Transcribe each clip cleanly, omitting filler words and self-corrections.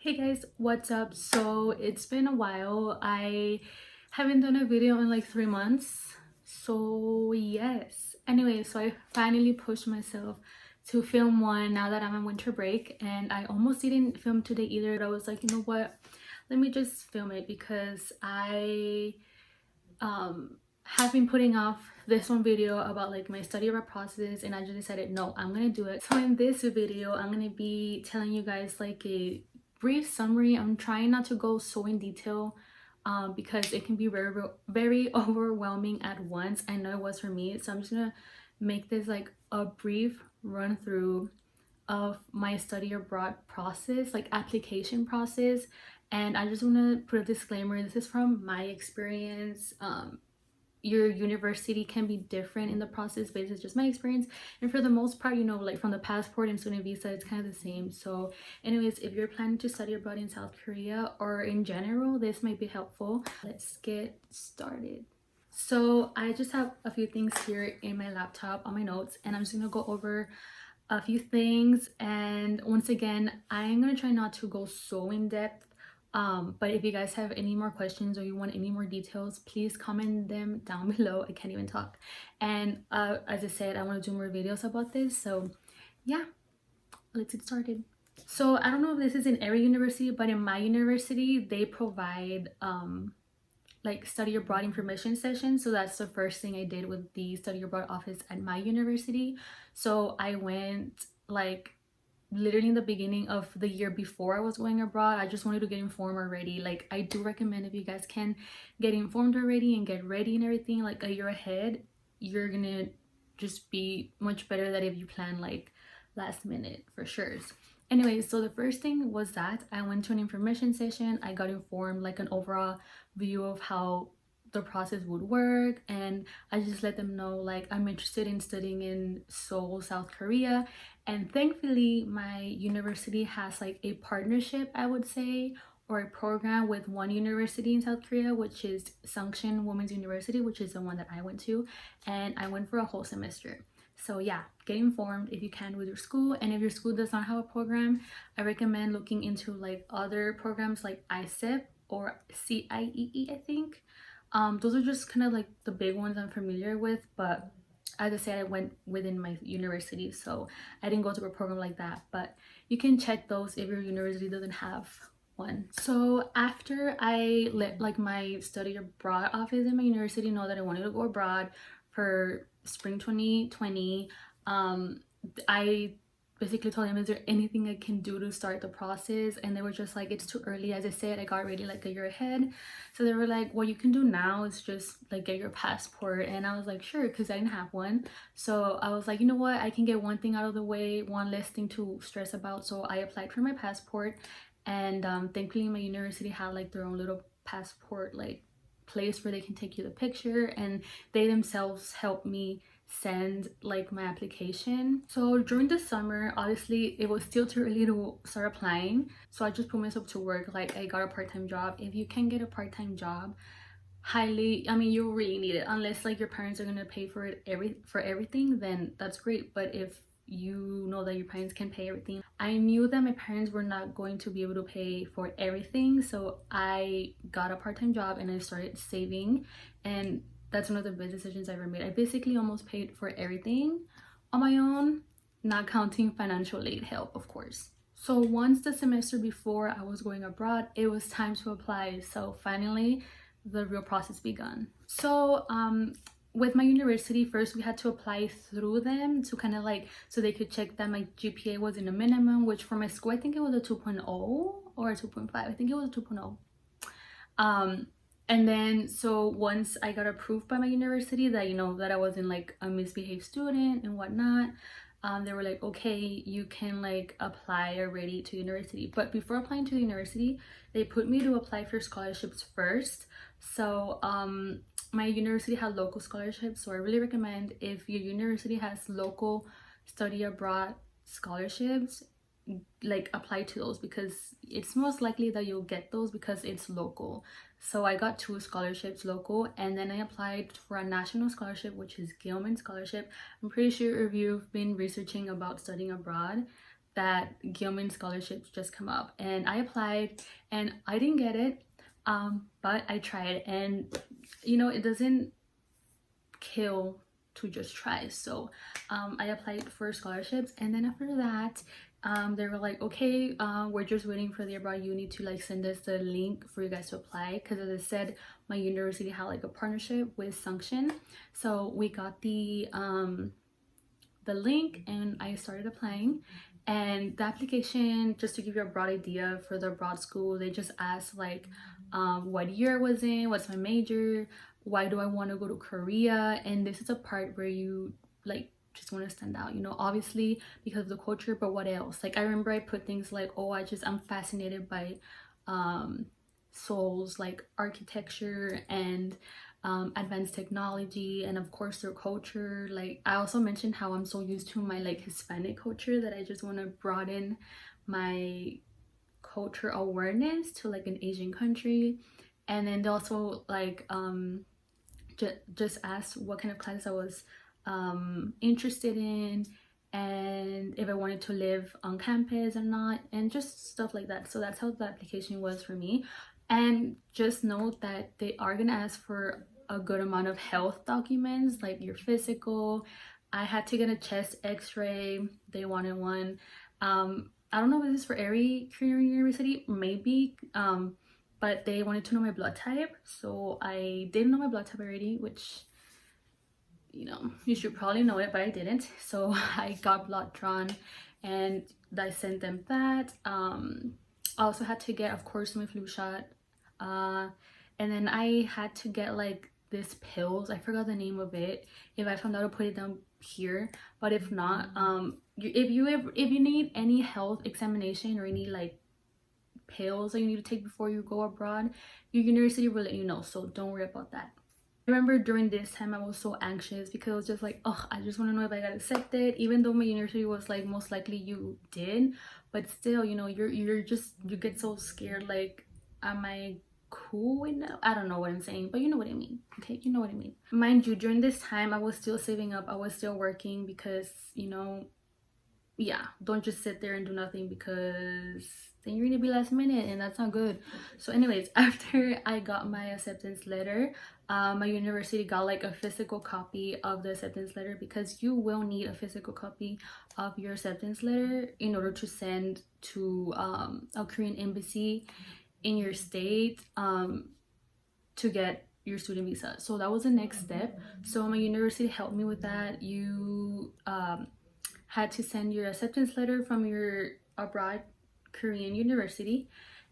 Hey guys, what's up? So it's been a while. I haven't done a video in like 3 months. So yes. Anyway, so I finally pushed myself to film one now that I'm on winter break, and I almost didn't film today either. I was like, you know what? Let me just film it because I have been putting off this one video about like my study abroad process, and I just decided no, I'm gonna do it. So in this video I'm gonna be telling you guys like a brief summary. I'm trying not to go so in detail because it can be very overwhelming at once. I know it was for me, so I'm just gonna make this like a brief run through of my study abroad process, like application process. And I just want to put a disclaimer, this is from my experience. Your university can be different in the process, but it's just my experience. And for the most part, you know, like from the passport and student visa, it's kind of the same. So anyways, if you're planning to study abroad in South Korea or in general, this might be helpful. Let's get started. So I just have a few things here in my laptop on my notes, and I'm just gonna go over a few things. And once again, I'm gonna try not to go so in depth, but if you guys have any more questions or you want any more details, please comment them down below. I can't even talk. And as I said, I want to do more videos about this, so yeah, let's get started. So I don't know if this is in every university, but in my university they provide like study abroad information sessions. So that's the first thing I did with the study abroad office at my university. So I went like literally in the beginning of the year before I was going abroad. I just wanted to get informed already. Like I do recommend, if you guys can get informed already and get ready and everything like a year ahead, you're gonna just be much better than if you plan like last minute, for sure. Anyway, so the first thing was that I went to an information session. I got informed like an overall view of how the process would work, and I just let them know like I'm interested in studying in Seoul, South Korea. And thankfully my university has like a partnership, I would say, or a program with one university in South Korea, which is Sungshin Women's University, which is the one that I went to, and I went for a whole semester. So yeah, get informed if you can with your school. And if your school does not have a program, I recommend looking into like other programs like ICEP or CIEE, I think. Those are just kind of like the big ones I'm familiar with, but as I said, I went within my university, so I didn't go to a program like that. But you can check those if your university doesn't have one. So after I let like my study abroad office in my university know that I wanted to go abroad for spring 2020, I basically told them, is there anything I can do to start the process? And they were just like, it's too early. As I said, I got ready like a year ahead. So they were like, what you can do now is just like get your passport. And I was like, sure, because I didn't have one. So I was like, you know what, I can get one thing out of the way, one less thing to stress about. So I applied for my passport, and thankfully my university had like their own little passport like place where they can take you the picture, and they themselves helped me send like my application. So during the summer, obviously it was still too early to start applying, so I just put myself to work. Like I got a part-time job. If you can get a part-time job, highly, I mean, you really need it, unless like your parents are gonna pay for it for everything, then that's great. But if you know that your parents can pay everything, I knew that my parents were not going to be able to pay for everything, so I got a part-time job and I started saving. And that's one of the best decisions I ever made. I basically almost paid for everything on my own, not counting financial aid help, of course. So once the semester before I was going abroad, it was time to apply. So finally the real process begun. So with my university, first we had to apply through them to kind of like, so they could check that my GPA was in a minimum, which for my school I think it was a 2.0 or a 2.5. I think it was a 2.0. And then so once I got approved by my university that, you know, that I wasn't like a misbehaved student and whatnot, they were like, okay, you can like apply already to university. But before applying to the university, they put me to apply for scholarships first. So my university had local scholarships, so I really recommend, if your university has local study abroad scholarships, like apply to those, because it's most likely that you'll get those because it's local. So I got 2 scholarships local, and then I applied for a national scholarship, which is Gilman Scholarship. I'm pretty sure if you've been researching about studying abroad, that Gilman scholarships just come up, and I applied and I didn't get it, but I tried, and you know, it doesn't kill to just try. So I applied for scholarships, and then after that they were like, okay, we're just waiting for the abroad uni to like send us the link for you guys to apply, because as I said, my university had like a partnership with Sunction. So we got the link and I started applying. And the application, just to give you a broad idea for the abroad school, they just asked like what year I was in, what's my major, why do I want to go to Korea. And this is a part where you like just want to stand out, you know, obviously because of the culture, but what else? Like I remember I put things like, oh, I'm fascinated by Seoul's like architecture and advanced technology, and of course their culture. Like I also mentioned how I'm so used to my like Hispanic culture that I just want to broaden my culture awareness to like an Asian country. And then they also like just asked what kind of classes I was interested in, and if I wanted to live on campus or not, and just stuff like that. So that's how the application was for me. And just note that they are gonna ask for a good amount of health documents, like your physical. I had to get a chest x-ray. They wanted one. I don't know if this is for every Korean university, maybe, but they wanted to know my blood type. So I didn't know my blood type already, which, you know, you should probably know it, but I didn't. So I got blood drawn and I sent them that. I also had to get, of course, my flu shot. And then I had to get like this pills, I forgot the name of it. If I found out, I'll put it down here, but if not, if you need any health examination or any like pills that you need to take before you go abroad, your university will let you know, so don't worry about that. I remember during this time I was so anxious because I was just like, oh, I just want to know if I got accepted, even though my university was like, most likely you did, but still, you know, you get so scared, like, am I cool enough? I don't know what I'm saying, but you know what I mean. Okay, you know what I mean. Mind you, during this time I was still saving up, I was still working, because, you know, yeah, don't just sit there and do nothing, because then you're gonna be last minute and that's not good. So anyways, after I got my acceptance letter, my university got like a physical copy of the acceptance letter, because you will need a physical copy of your acceptance letter in order to send to a Korean embassy in your state to get your student visa. So that was the next step. So my university helped me with that. You had to send your acceptance letter from your abroad Korean university,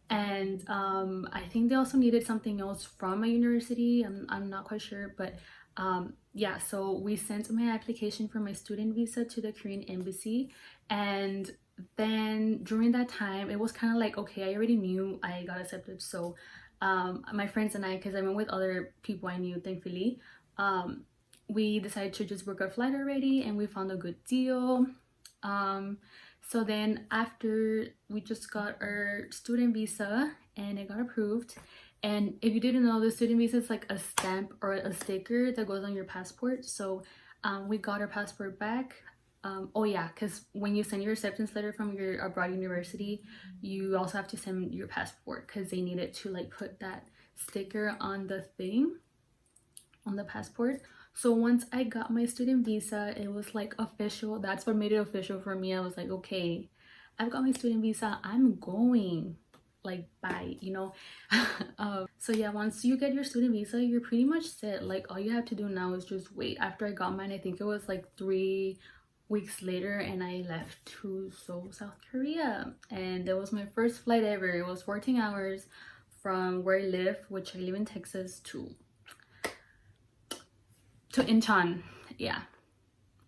and I think they also needed something else from my university. I'm not quite sure, but yeah, so we sent my application for my student visa to the Korean embassy. And then during that time it was kind of like, okay, I already knew I got accepted, so my friends and I, because I went with other people I knew, thankfully, we decided to just book our flight already, and we found a good deal. So then after we just got our student visa and it got approved. And if you didn't know, the student visa is like a stamp or a sticker that goes on your passport. So we got our passport back. Oh yeah, because when you send your acceptance letter from your abroad university, you also have to send your passport, because they needed to like put that sticker on the thing, on the passport. So once I got my student visa, it was like official. That's what made it official for me. I was like, okay, I've got my student visa, I'm going, like, bye, you know. So yeah, once you get your student visa, you're pretty much set. Like all you have to do now is just wait. After I got mine, I think it was like 3 weeks later, and I left to Seoul, South Korea, and that was my first flight ever. It was 14 hours from where I live, which I live in Texas, to Incheon. Yeah,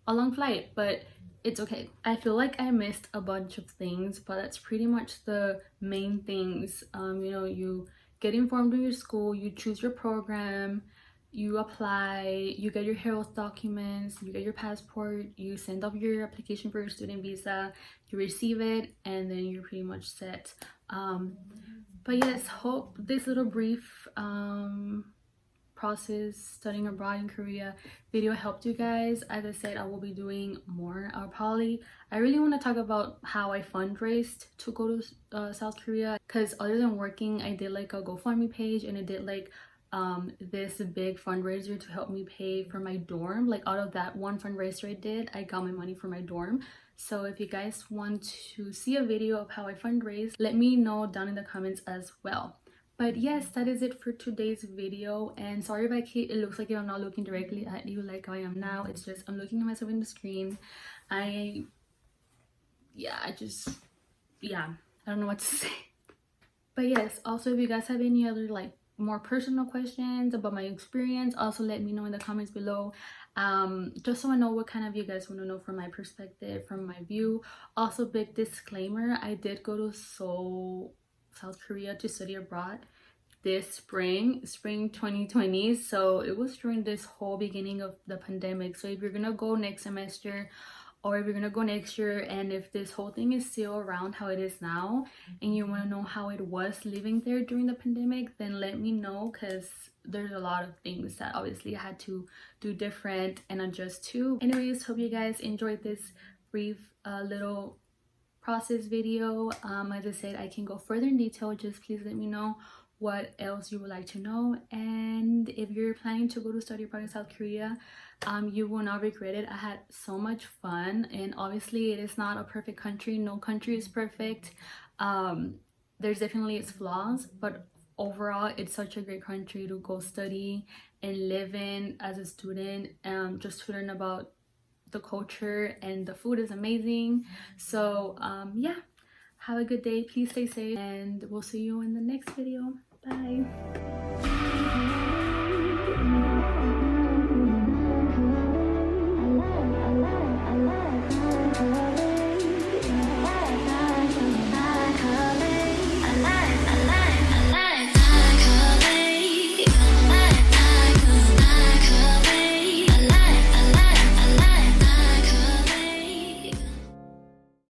a long flight, but it's okay. I feel like I missed a bunch of things, but that's pretty much the main things. You know, you get informed in your school, you choose your program, you apply, you get your health documents, you get your passport, you send off your application for your student visa, you receive it, and then you're pretty much set. But yes, hope this little brief process studying abroad in Korea video helped you guys. As I said, I will be doing more. I really want to talk about how I fundraised to go to South Korea, because other than working, I did like a GoFundMe page, and I did like this big fundraiser to help me pay for my dorm. Like out of that one fundraiser I did, I got my money for my dorm. So if you guys want to see a video of how I fundraise, let me know down in the comments as well. But yes, that is it for today's video, and sorry if it looks like I'm not looking directly at you like I am now. It's just I'm looking at myself in the screen. I don't know what to say. But yes, also if you guys have any other like more personal questions about my experience, also let me know in the comments below, just so I know what kind of you guys want to know from my perspective, from my view. Also, big disclaimer, I did go to Seoul, South Korea to study abroad this spring 2020, so it was during this whole beginning of the pandemic. So if you're gonna go next semester, or if you're gonna go next year, and if this whole thing is still around how it is now, and you want to know how it was living there during the pandemic, then let me know, because there's a lot of things that obviously I had to do different and adjust to. Anyways, hope you guys enjoyed this brief little process video. As I said, I can go further in detail. Just please let me know what else you would like to know, and if you're planning to go to study abroad in South Korea, you will not regret it. I had so much fun, and obviously it is not a perfect country. No country is perfect. There's definitely its flaws, but overall it's such a great country to go study and live in as a student, just to learn about the culture, and the food is amazing. So yeah, have a good day, please stay safe, and we'll see you in the next video. Bye.